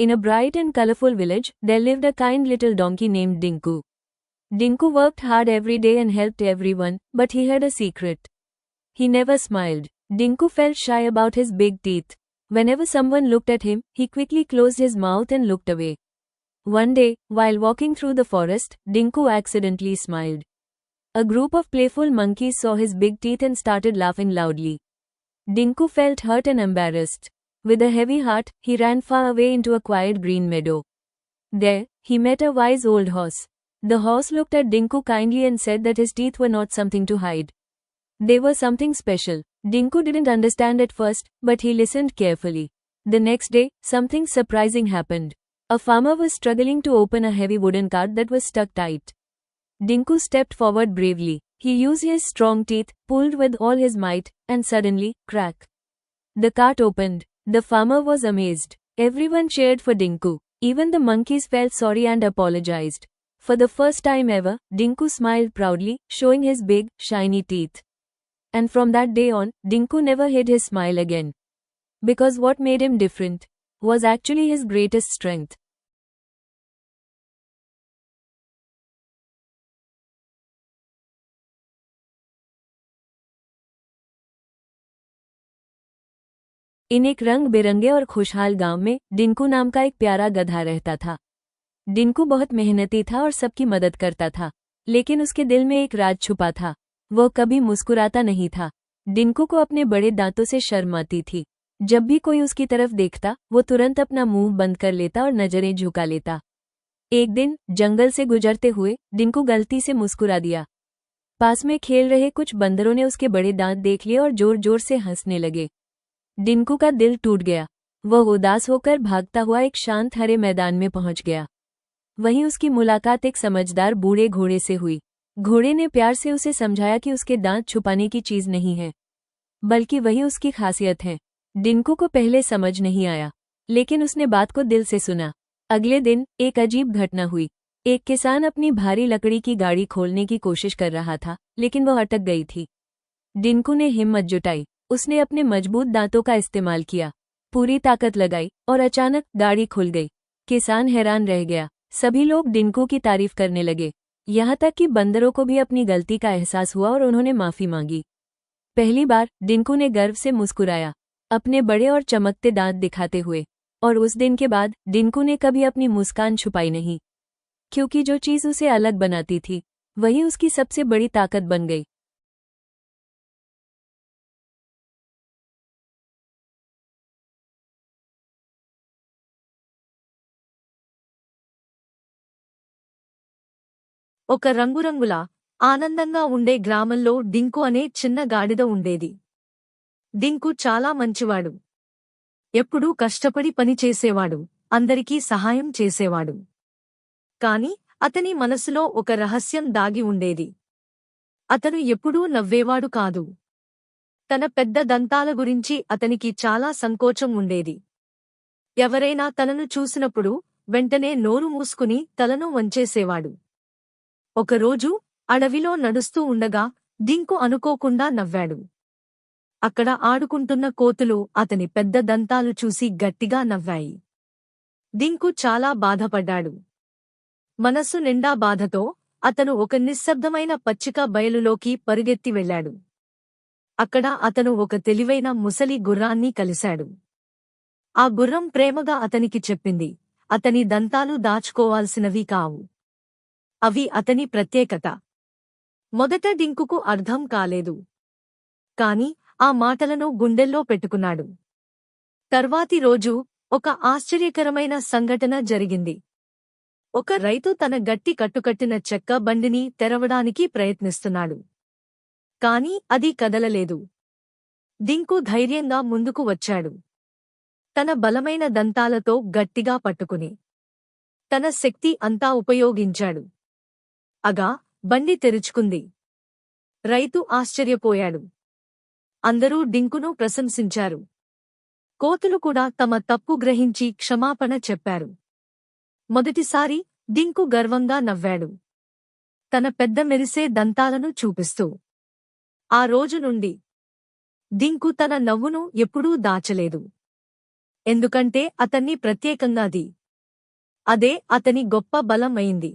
In a bright and colorful village, there lived a kind little donkey named Dinku. Dinku worked hard every day and helped everyone, but he had a secret. He never smiled. Dinku felt shy about his big teeth. Whenever someone looked at him, he quickly closed his mouth and looked away. One day, while walking through the forest, Dinku accidentally smiled. A group of playful monkeys saw his big teeth and started laughing loudly. Dinku felt hurt and embarrassed. With a heavy heart, he ran far away into a quiet green meadow. There, he met a wise old horse. The horse looked at Dinku kindly and said that his teeth were not something to hide. They were something special. Dinku didn't understand at first, but he listened carefully. The next day, something surprising happened. A farmer was struggling to open a heavy wooden cart that was stuck tight. Dinku stepped forward bravely. He used his strong teeth, pulled with all his might, and suddenly, crack! The cart opened. The farmer was amazed. Everyone cheered for Dinku. Even the monkeys felt sorry and apologized. For the first time ever, Dinku smiled proudly, showing his big, shiny teeth. And from that day on, Dinku never hid his smile again. Because what made him different was actually his greatest strength. इन एक रंग बिरंगे और खुशहाल गांव में डिंकू नाम का एक प्यारा गधा रहता था। डिंकू बहुत मेहनती था और सबकी मदद करता था, लेकिन उसके दिल में एक राज छुपा था। वो कभी मुस्कुराता नहीं था। डिंकू को अपने बड़े दांतों से शर्म आती थी। जब भी कोई उसकी तरफ देखता, वो तुरंत अपना मुंह बंद कर लेता और नजरें झुका लेता। एक दिन जंगल से गुजरते हुए डिंकू गलती से मुस्कुरा दिया। पास में खेल रहे कुछ बंदरों ने उसके बड़े दांत देख लिए और जोर जोर से हंसने लगे। डिंकू का दिल टूट गया। वह उदास होकर भागता हुआ एक शांत हरे मैदान में पहुंच गया। वहीं उसकी मुलाकात एक समझदार बूढ़े घोड़े से हुई। घोड़े ने प्यार से उसे समझाया कि उसके दांत छुपाने की चीज नहीं है, बल्कि वही उसकी खासियत है। डिंकू को पहले समझ नहीं आया, लेकिन उसने बात को दिल से सुना। अगले दिन एक अजीब घटना हुई। एक किसान अपनी भारी लकड़ी की गाड़ी खोलने की कोशिश कर रहा था, लेकिन वह अटक गई थी। डिंकू ने हिम्मत जुटाई। उसने अपने मजबूत दांतों का इस्तेमाल किया, पूरी ताकत लगाई और अचानक गाड़ी खुल गई। किसान हैरान रह गया। सभी लोग डिंकू की तारीफ करने लगे। यहाँ तक कि बंदरों को भी अपनी गलती का एहसास हुआ और उन्होंने माफी मांगी। पहली बार डिंकू ने गर्व से मुस्कुराया, अपने बड़े और चमकते दांत दिखाते हुए। और उस दिन के बाद डिंकू ने कभी अपनी मुस्कान छुपाई नहीं, क्योंकि जो चीज उसे अलग बनाती थी, वही उसकी सबसे बड़ी ताकत बन गई। ఒక రంగురంగుల ఆనందంగా ఉండే గ్రామంలో డింకు అనే చిన్న గాడిద ఉండేది. డింకు చాలా మంచివాడు. ఎప్పుడూ కష్టపడి పని చేసేవాడు, అందరికీ సహాయం చేసేవాడు. కాని అతని మనసులో ఒక రహస్యం దాగి ఉండేది. అతను ఎప్పుడూ నవ్వేవాడు కాదు. తన పెద్ద దంతాల గురించి అతనికి చాలా సంకోచం ఉండేది. ఎవరైనా తనను చూసినప్పుడు వెంటనే నోరు మూసుకుని తలను వంచేసేవాడు. ఒకరోజు అడవిలో నడుస్తూ ఉండగా డింకు అనుకోకుండా నవ్వాడు. అక్కడ ఆడుకుంటున్న కోతులు అతని పెద్ద దంతాలు చూసి గట్టిగా నవ్వాయి. డింకు చాలా బాధపడ్డాడు. మనస్సు నిండా బాధతో అతను ఒక నిశ్శబ్దమైన పచ్చిక బయలులోకి పరుగెత్తి వెళ్ళాడు. అక్కడ అతను ఒక తెలివైన ముసలి గుర్రాన్ని కలిశాడు. ఆ గుర్రం ప్రేమగా అతనికి చెప్పింది, అతని దంతాలు దాచుకోవాల్సినవి కావు. అవి అతని ప్రత్యేకత. మొదట డింకుకు అర్థం కాలేదు. కాని ఆ మాటలను గుండెల్లో పెట్టుకున్నాడు. తర్వాతి రోజు ఒక ఆశ్చర్యకరమైన సంఘటన జరిగింది. ఒక రైతు తన గట్టి కట్టుకట్టిన చెక్క బండిని తెరవడానికి ప్రయత్నిస్తున్నాడు. కాని అది కదలలేదు. డింకు ధైర్యంగా ముందుకు వచ్చాడు. తన బలమైన దంతాలతో గట్టిగా పట్టుకుని తన శక్తి అంతా ఉపయోగించాడు. అగా బండి తెరుచుకుంది. రైతు ఆశ్చర్యపోయాడు. అందరూ డింకును ప్రశంసించారు. కోతులు కూడా తమ తప్పు గ్రహించి క్షమాపణ చెప్పారు. మొదటిసారి డింకు గర్వంగా నవ్వాడు, తన పెద్ద మెరిసే దంతాలను చూపిస్తూ. ఆ రోజు నుండి డింకు తన నవ్వును ఎప్పుడూ దాచలేదు. ఎందుకంటే అతన్ని ప్రత్యేకంగాది. అదే అతని గొప్ప బలం అయింది.